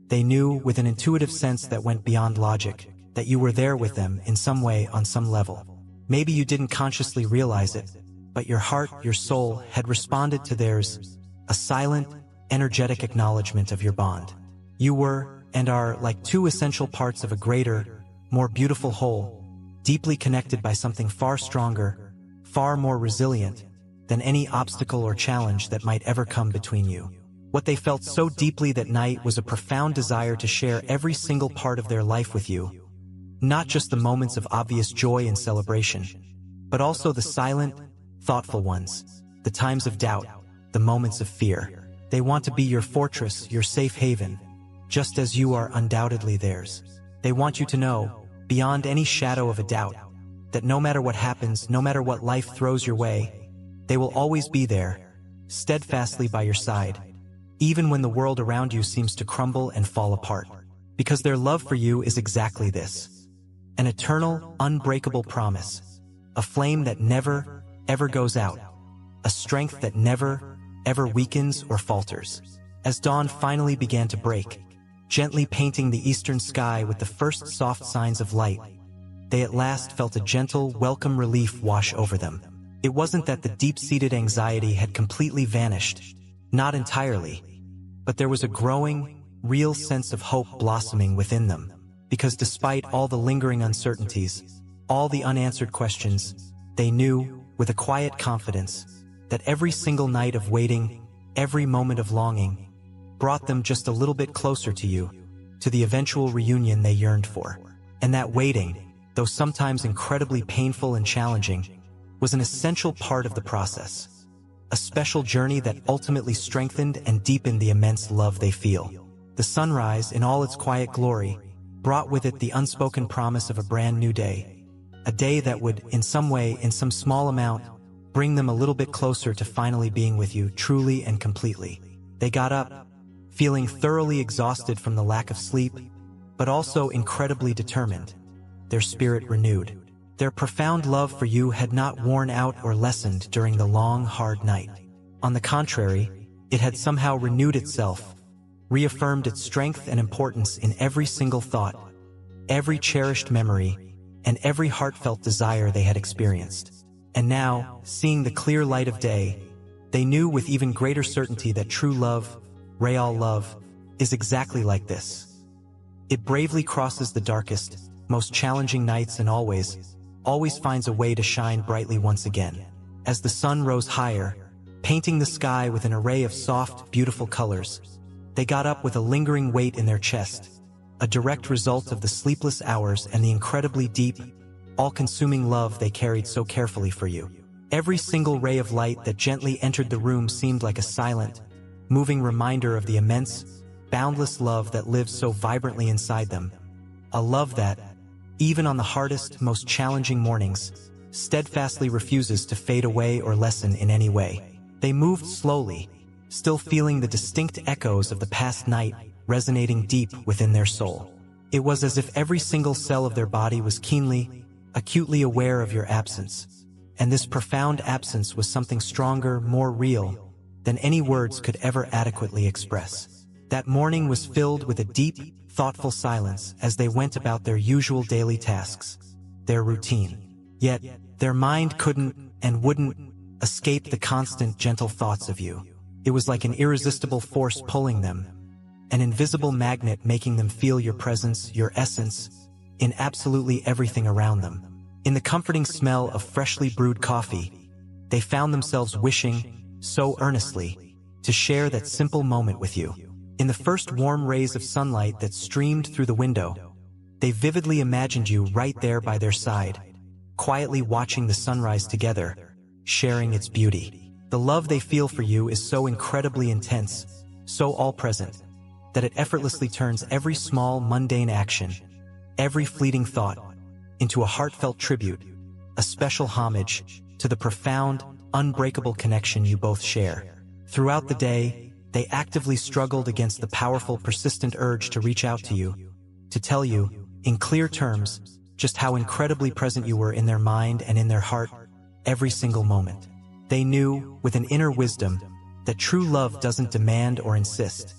they knew with an intuitive sense that went beyond logic, that you were there with them in some way, on some level. Maybe you didn't consciously realize it, but your heart, your soul, had responded to theirs, a silent, energetic acknowledgement of your bond. You were, and are, like two essential parts of a greater, more beautiful whole, deeply connected by something far stronger, far more resilient, than any obstacle or challenge that might ever come between you. What they felt so deeply that night was a profound desire to share every single part of their life with you, not just the moments of obvious joy and celebration, but also the silent, thoughtful ones, the times of doubt, the moments of fear. They want to be your fortress, your safe haven, just as you are undoubtedly theirs. They want you to know, beyond any shadow of a doubt, that no matter what happens, no matter what life throws your way, they will always be there, steadfastly by your side, even when the world around you seems to crumble and fall apart. Because their love for you is exactly this: an eternal, unbreakable promise, a flame that never, ever goes out, a strength that never, ever weakens or falters. As dawn finally began to break, gently painting the eastern sky with the first soft signs of light, they at last felt a gentle, welcome relief wash over them. It wasn't that the deep-seated anxiety had completely vanished, not entirely, but there was a growing, real sense of hope blossoming within them, because despite all the lingering uncertainties, all the unanswered questions, they knew, with a quiet confidence, that every single night of waiting, every moment of longing, brought them just a little bit closer to you, to the eventual reunion they yearned for. And that waiting, though sometimes incredibly painful and challenging, was an essential part of the process, a special journey that ultimately strengthened and deepened the immense love they feel. The sunrise, in all its quiet glory, brought with it the unspoken promise of a brand new day, a day that would, in some way, in some small amount, bring them a little bit closer to finally being with you, truly and completely. They got up, feeling thoroughly exhausted from the lack of sleep, but also incredibly determined, their spirit renewed. Their profound love for you had not worn out or lessened during the long, hard night. On the contrary, it had somehow renewed itself, reaffirmed its strength and importance in every single thought, every cherished memory, and every heartfelt desire they had experienced. And now, seeing the clear light of day, they knew with even greater certainty that true love, real love, is exactly like this. It bravely crosses the darkest, most challenging nights and always finds a way to shine brightly once again. As the sun rose higher, painting the sky with an array of soft, beautiful colors, they got up with a lingering weight in their chest, a direct result of the sleepless hours and the incredibly deep, all-consuming love they carried so carefully for you. Every single ray of light that gently entered the room seemed like a silent, moving reminder of the immense, boundless love that lives so vibrantly inside them. A love that, even on the hardest, most challenging mornings, steadfastly refuses to fade away or lessen in any way. They moved slowly, still feeling the distinct echoes of the past night resonating deep within their soul. It was as if every single cell of their body was keenly, acutely aware of your absence. And this profound absence was something stronger, more real, than any words could ever adequately express. That morning was filled with a deep, thoughtful silence as they went about their usual daily tasks, their routine. Yet, their mind couldn't and wouldn't escape the constant, gentle thoughts of you. It was like an irresistible force pulling them, an invisible magnet making them feel your presence, your essence, in absolutely everything around them. In the comforting smell of freshly brewed coffee, they found themselves wishing, so earnestly, to share that simple moment with you. In the first warm rays of sunlight that streamed through the window, they vividly imagined you right there by their side, quietly watching the sunrise together, sharing its beauty. The love they feel for you is so incredibly intense, so all-present, that it effortlessly turns every small, mundane action, every fleeting thought, into a heartfelt tribute, a special homage to the profound, unbreakable connection you both share. Throughout the day, they actively struggled against the powerful, persistent urge to reach out to you, to tell you, in clear terms, just how incredibly present you were in their mind and in their heart every single moment. They knew, with an inner wisdom, that true love doesn't demand or insist.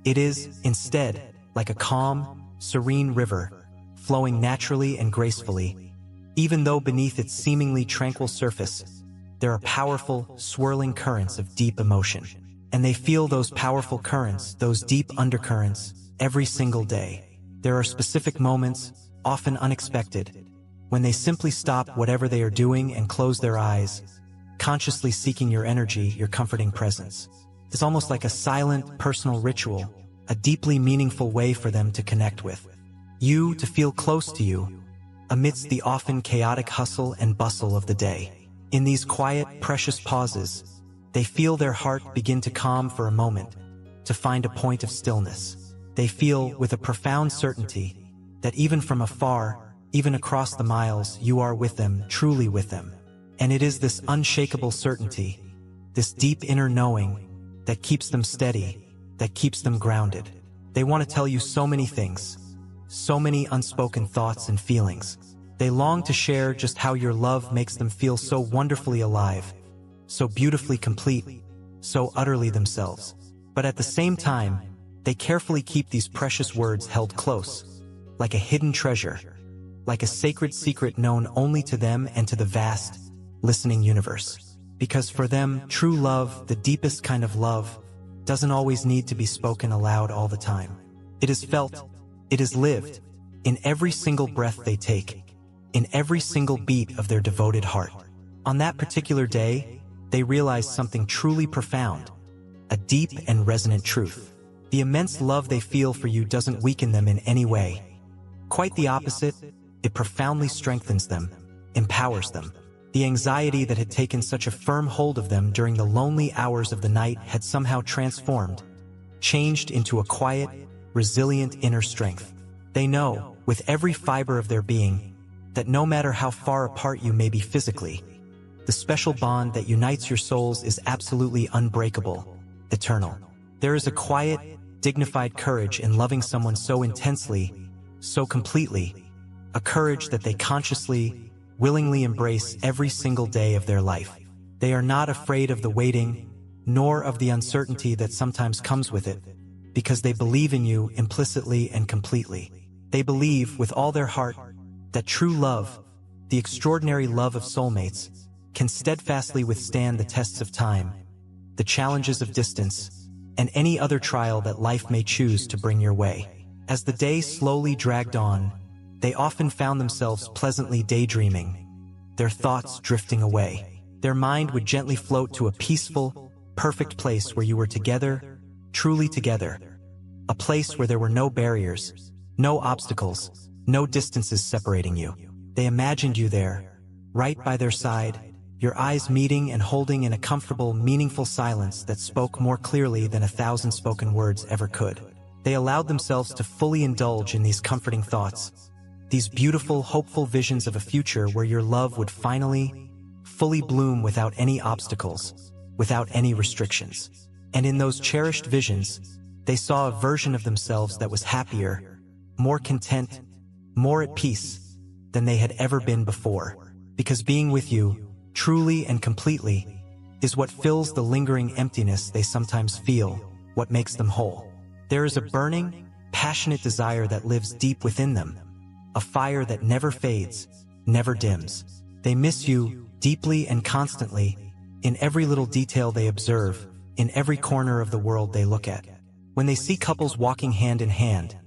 It is, instead, like a calm, serene river, flowing naturally and gracefully. Even though beneath its seemingly tranquil surface, there are powerful, swirling currents of deep emotion. And they feel those powerful currents, those deep undercurrents, every single day. There are specific moments, often unexpected, when they simply stop whatever they are doing and close their eyes, consciously seeking your energy, your comforting presence. It's almost like a silent, personal ritual, a deeply meaningful way for them to connect with you, to feel close to you, amidst the often chaotic hustle and bustle of the day. In these quiet, precious pauses, they feel their heart begin to calm for a moment, to find a point of stillness. They feel, with a profound certainty, that even from afar, even across the miles, you are with them, truly with them. And it is this unshakable certainty, this deep inner knowing, that keeps them steady, that keeps them grounded. They want to tell you so many things, so many unspoken thoughts and feelings. They long to share just how your love makes them feel so wonderfully alive, so beautifully complete, so utterly themselves. But at the same time, they carefully keep these precious words held close, like a hidden treasure, like a sacred secret known only to them and to the vast, listening universe. Because for them, true love, the deepest kind of love, doesn't always need to be spoken aloud all the time. It is felt, it is lived, in every single breath they take, in every single beat of their devoted heart. On that particular day, they realize something truly profound, a deep and resonant truth. The immense love they feel for you doesn't weaken them in any way. Quite the opposite, it profoundly strengthens them, empowers them. The anxiety that had taken such a firm hold of them during the lonely hours of the night had somehow transformed, changed into a quiet, resilient inner strength. They know, with every fiber of their being, that no matter how far apart you may be physically, the special bond that unites your souls is absolutely unbreakable, eternal. There is a quiet, dignified courage in loving someone so intensely, so completely, a courage that they consciously, willingly embrace every single day of their life. They are not afraid of the waiting, nor of the uncertainty that sometimes comes with it, because they believe in you implicitly and completely. They believe, with all their heart, that true love, the extraordinary love of soulmates, can steadfastly withstand the tests of time, the challenges of distance, and any other trial that life may choose to bring your way. As the day slowly dragged on, they often found themselves pleasantly daydreaming, their thoughts drifting away. Their mind would gently float to a peaceful, perfect place where you were together, truly together. A place where there were no barriers, no obstacles, no distances separating you. They imagined you there, right by their side, your eyes meeting and holding in a comfortable, meaningful silence that spoke more clearly than 1,000 spoken words ever could. They allowed themselves to fully indulge in these comforting thoughts, these beautiful, hopeful visions of a future where your love would finally, fully bloom without any obstacles, without any restrictions. And in those cherished visions, they saw a version of themselves that was happier, more content, more at peace than they had ever been before. Because being with you, truly and completely, is what fills the lingering emptiness they sometimes feel, what makes them whole. There is a burning, passionate desire that lives deep within them, a fire that never fades, never dims. They miss you deeply and constantly, in every little detail they observe, in every corner of the world they look at. When they see couples walking hand in hand,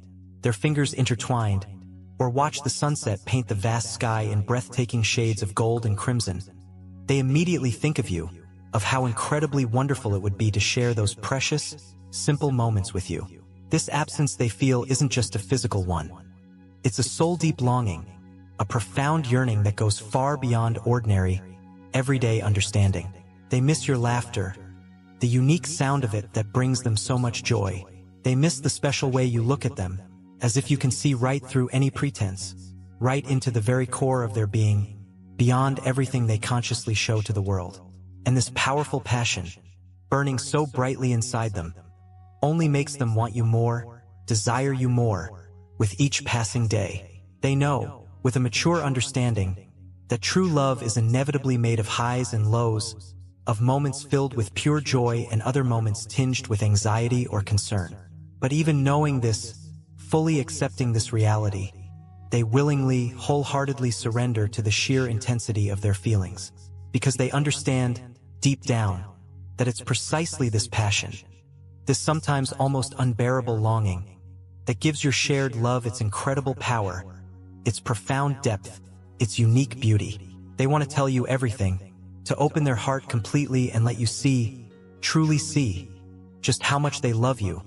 their fingers intertwined, or watch the sunset paint the vast sky in breathtaking shades of gold and crimson, they immediately think of you, of how incredibly wonderful it would be to share those precious, simple moments with you. This absence they feel isn't just a physical one. It's a soul-deep longing, a profound yearning that goes far beyond ordinary, everyday understanding. They miss your laughter, the unique sound of it that brings them so much joy, They miss the special way you look at them, as if you can see right through any pretense, right into the very core of their being, beyond everything they consciously show to the world. And this powerful passion, burning so brightly inside them, only makes them want you more, desire you more, with each passing day. They know, with a mature understanding, that true love is inevitably made of highs and lows, of moments filled with pure joy and other moments tinged with anxiety or concern. But even knowing this, fully accepting this reality, they willingly, wholeheartedly surrender to the sheer intensity of their feelings, because they understand, deep down, that it's precisely this passion, this sometimes almost unbearable longing, that gives your shared love its incredible power, its profound depth, its unique beauty. They want to tell you everything, to open their heart completely and let you see, truly see, just how much they love you,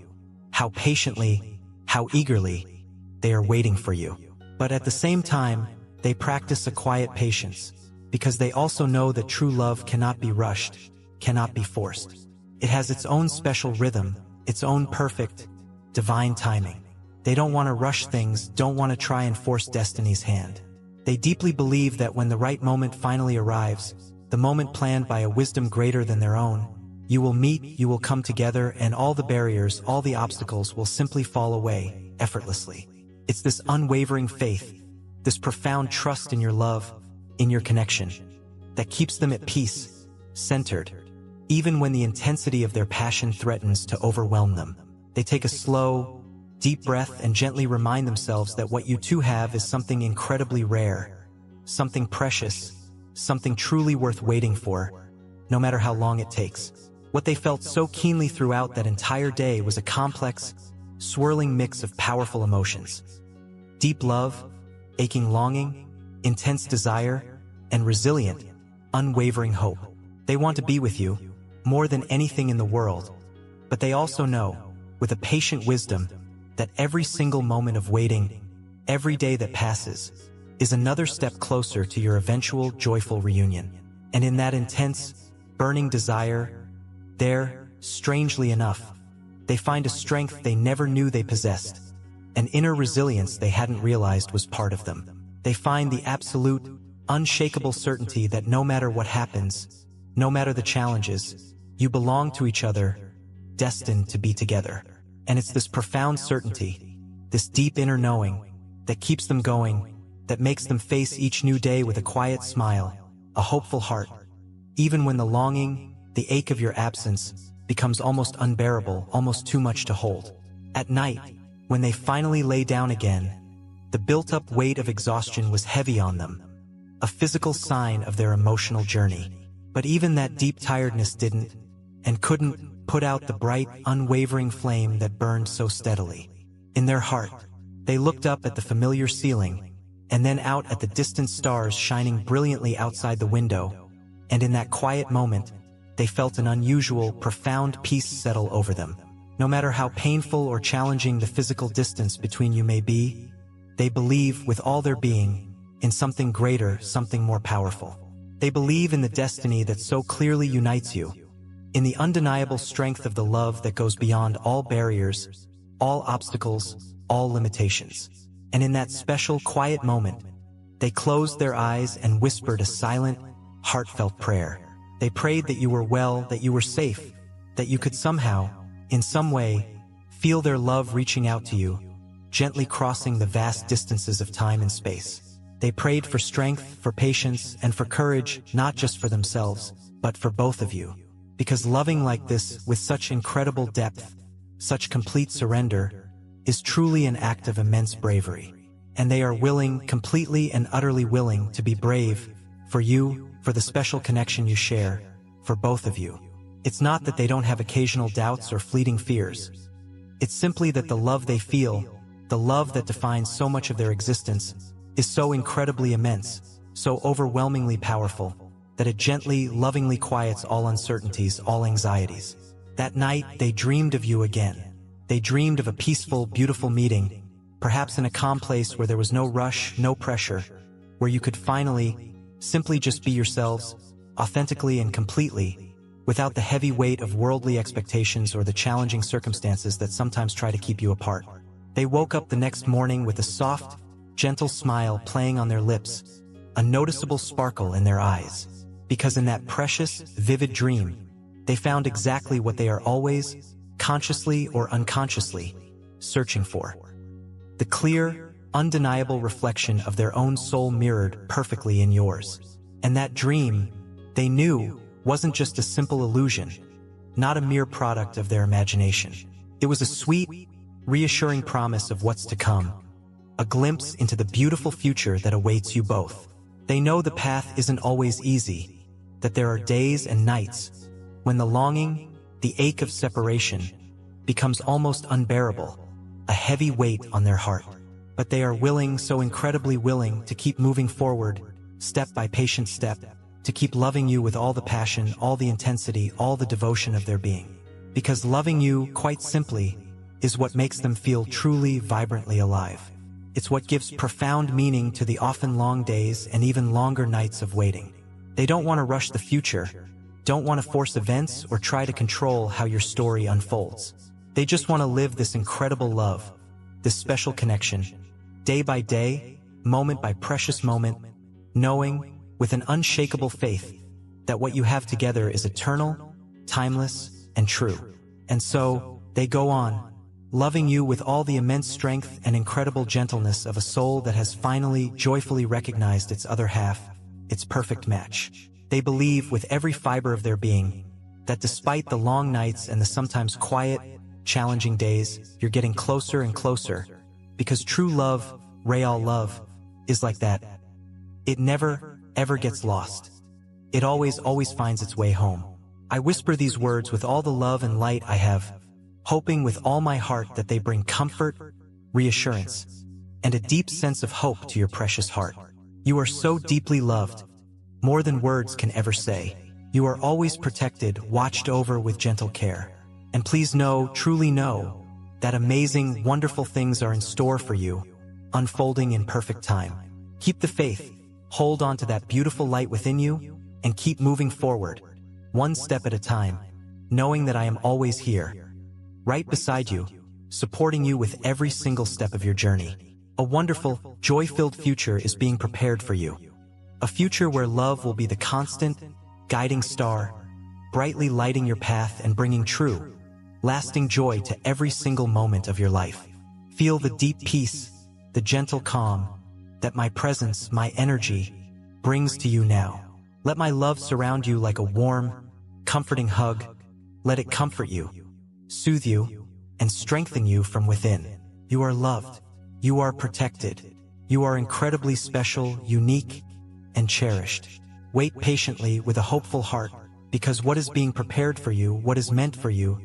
how patiently, how eagerly they are waiting for you. But at the same time, they practice a quiet patience, because they also know that true love cannot be rushed, cannot be forced. It has its own special rhythm, its own perfect, divine timing. They don't want to rush things, don't want to try and force destiny's hand. They deeply believe that when the right moment finally arrives, the moment planned by a wisdom greater than their own, you will meet, you will come together, and all the barriers, all the obstacles will simply fall away, effortlessly. It's this unwavering faith, this profound trust in your love, in your connection, that keeps them at peace, centered, even when the intensity of their passion threatens to overwhelm them. They take a slow, deep breath and gently remind themselves that what you two have is something incredibly rare, something precious, something truly worth waiting for, no matter how long it takes. What they felt so keenly throughout that entire day was a complex, swirling mix of powerful emotions. Deep love, aching longing, intense desire, and resilient, unwavering hope. They want to be with you, more than anything in the world, but they also know, with a patient wisdom, that every single moment of waiting, every day that passes, is another step closer to your eventual joyful reunion. And in that intense, burning desire, there, strangely enough, they find a strength they never knew they possessed, an inner resilience they hadn't realized was part of them. They find the absolute, unshakable certainty that no matter what happens, no matter the challenges, you belong to each other, destined to be together. And it's this profound certainty, this deep inner knowing, that keeps them going, that makes them face each new day with a quiet smile, a hopeful heart, even when the longing, the ache of your absence, becomes almost unbearable, almost too much to hold. At night, when they finally lay down again, the built-up weight of exhaustion was heavy on them, a physical sign of their emotional journey. But even that deep tiredness didn't, and couldn't, put out the bright, unwavering flame that burned so steadily. In their heart, they looked up at the familiar ceiling, and then out at the distant stars shining brilliantly outside the window, and in that quiet moment, they felt an unusual, profound peace settle over them. No matter how painful or challenging the physical distance between you may be, they believe with all their being in something greater, something more powerful. They believe in the destiny that so clearly unites you, in the undeniable strength of the love that goes beyond all barriers, all obstacles, all limitations. And in that special, quiet moment, they closed their eyes and whispered a silent, heartfelt prayer. They prayed that you were well, that you were safe, that you could somehow, in some way, feel their love reaching out to you, gently crossing the vast distances of time and space. They prayed for strength, for patience, and for courage, not just for themselves, but for both of you. Because loving like this, with such incredible depth, such complete surrender, is truly an act of immense bravery. And they are willing, completely and utterly willing, to be brave, for you, for the special connection you share, for both of you. It's not that they don't have occasional doubts or fleeting fears. It's simply that the love they feel, the love that defines so much of their existence, is so incredibly immense, so overwhelmingly powerful, that it gently, lovingly quiets all uncertainties, all anxieties. That night, they dreamed of you again. They dreamed of a peaceful, beautiful meeting, perhaps in a calm place where there was no rush, no pressure, where you could finally, simply just be yourselves, authentically and completely, without the heavy weight of worldly expectations or the challenging circumstances that sometimes try to keep you apart. They woke up the next morning with a soft, gentle smile playing on their lips, a noticeable sparkle in their eyes. Because in that precious, vivid dream, they found exactly what they are always, consciously or unconsciously, searching for. The clear, undeniable reflection of their own soul mirrored perfectly in yours. And that dream, they knew, wasn't just a simple illusion, not a mere product of their imagination. It was a sweet, reassuring promise of what's to come, a glimpse into the beautiful future that awaits you both. They know the path isn't always easy, that there are days and nights when the longing, the ache of separation, becomes almost unbearable, a heavy weight on their heart. But they are willing, so incredibly willing, to keep moving forward, step by patient step, to keep loving you with all the passion, all the intensity, all the devotion of their being. Because loving you, quite simply, is what makes them feel truly, vibrantly alive. It's what gives profound meaning to the often long days and even longer nights of waiting. They don't want to rush the future, don't want to force events or try to control how your story unfolds. They just want to live this incredible love, this special connection, day by day, moment by precious moment, knowing, with an unshakable faith, that what you have together is eternal, timeless, and true. And so, they go on, loving you with all the immense strength and incredible gentleness of a soul that has finally, joyfully recognized its other half, its perfect match. They believe with every fiber of their being that despite the long nights and the sometimes quiet, challenging days, you're getting closer and closer, because true love, real love, is like that. It never, ever gets lost. It always finds its way home. I whisper these words with all the love and light I have, hoping with all my heart that they bring comfort, reassurance, and a deep sense of hope to your precious heart. You are so deeply loved, more than words can ever say. You are always protected, watched over with gentle care. And please know, truly know, that amazing, wonderful things are in store for you, unfolding in perfect time. Keep the faith, hold on to that beautiful light within you, and keep moving forward, one step at a time, knowing that I am always here, right beside you, supporting you with every single step of your journey. A wonderful, joy-filled future is being prepared for you. A future where love will be the constant, guiding star, brightly lighting your path and bringing true, lasting joy to every single moment of your life. Feel the deep peace, the gentle calm, that my presence, my energy, brings to you now. Let my love surround you like a warm, comforting hug. Let it comfort you, soothe you, and strengthen you from within. You are loved. You are protected. You are incredibly special, unique, and cherished. Wait patiently with a hopeful heart, because what is being prepared for you, what is meant for you,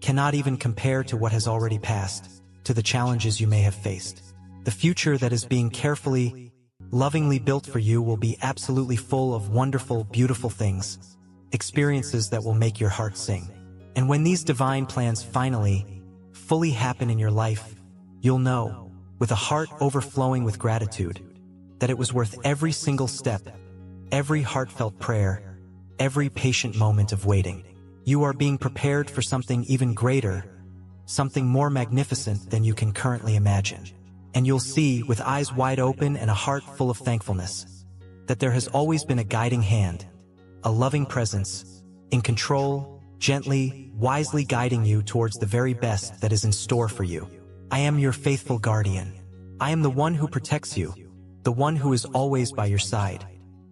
cannot even compare to what has already passed, to the challenges you may have faced. The future that is being carefully, lovingly built for you will be absolutely full of wonderful, beautiful things, experiences that will make your heart sing. And when these divine plans finally, fully happen in your life, you'll know, with a heart overflowing with gratitude, that it was worth every single step, every heartfelt prayer, every patient moment of waiting. You are being prepared for something even greater, something more magnificent than you can currently imagine. And you'll see, with eyes wide open and a heart full of thankfulness, that there has always been a guiding hand, a loving presence, in control, gently, wisely guiding you towards the very best that is in store for you. I am your faithful guardian. I am the one who protects you, the one who is always by your side.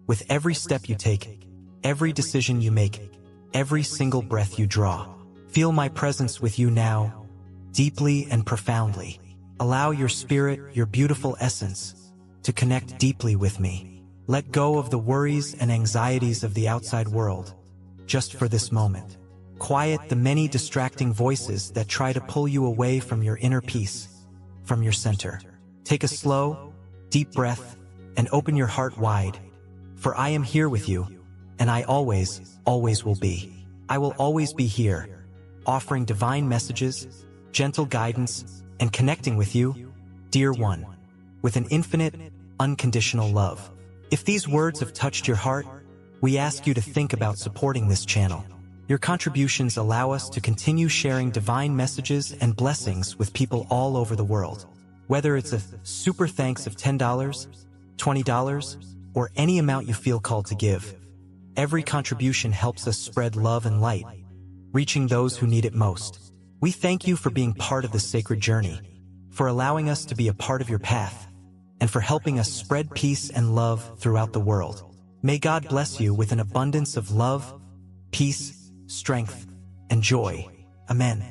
With every step you take, every decision you make, every single breath you draw, feel my presence with you now, deeply and profoundly. Allow your spirit, your beautiful essence, to connect deeply with me. Let go of the worries and anxieties of the outside world, just for this moment. Quiet the many distracting voices that try to pull you away from your inner peace, from your center. Take a slow, deep breath and open your heart wide, for I am here with you, and I always will be. I will always be here, offering divine messages, gentle guidance, and connecting with you, dear one, with an infinite, unconditional love. If these words have touched your heart, we ask you to think about supporting this channel. Your contributions allow us to continue sharing divine messages and blessings with people all over the world. Whether it's a super thanks of $10, $20, or any amount you feel called to give, every contribution helps us spread love and light, reaching those who need it most. We thank you for being part of this sacred journey, for allowing us to be a part of your path, and for helping us spread peace and love throughout the world. May God bless you with an abundance of love, peace, strength, and joy. Amen.